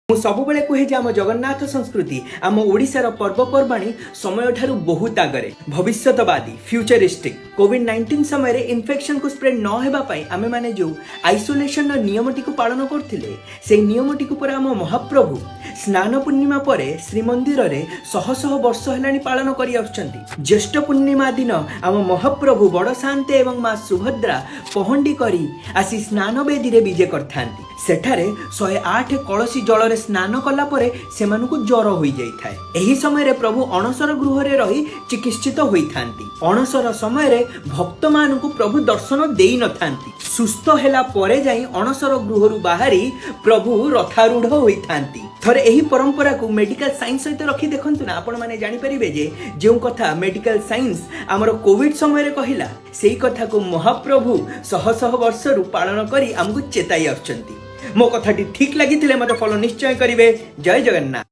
ସବୁବେଳେ कुहे जे आम जगन्नाथ संस्कृति आम ओडिशार पर्वपर्वाणी समय ठारू बहुत आगरे भविष्यतवादी फ्यूचरिस्टिक कोविड-19 समय रे इन्फेक्शन को स्प्रेड न हेबा पई आमे माने जो आइसोलेशन नियमटी को पालन करथिले से नियमटी को पर आम महाप्रभु स्नान पूर्णिमा परे श्रीमंदिर रे शह शह वर्ष हेलानी पालन करि आछंती। ज्येष्ठ पूर्णिमा दिन आम महाप्रभु बड़ शांति एवं मां सुभद्रा पहंडी करी आसी स्नान बेदी रे विजय करथांती। सेठारे 108 कलसी जल रे स्नान कला परे सेमानकु ज्वर होई जाई थाए। एही समय रे प्रभु अणसर गृह रे रही चिकित्सित होई थांती। अणसर समय रे भक्त मानकु प्रभु दर्शन देई न थांती। सुस्थ हेला परे जाई अणसर गृहरु बाहरी प्रभु रथारूढ़ होई थांती। थरे एही परंपरा को मेडिकल साइंस सहित रखी देखंतु ना आपण माने जानि परिबे जे जेउ कथा मेडिकल साइंस हमर कोविड समय रे कहिला सेही कथा को महाप्रभु शह शह वर्ष रु पालन करी हमकु चेताई आछंती। मो कथाटी ठीक लगी मते फॉलो निश्चय करिवे। जय जगन्नाथ।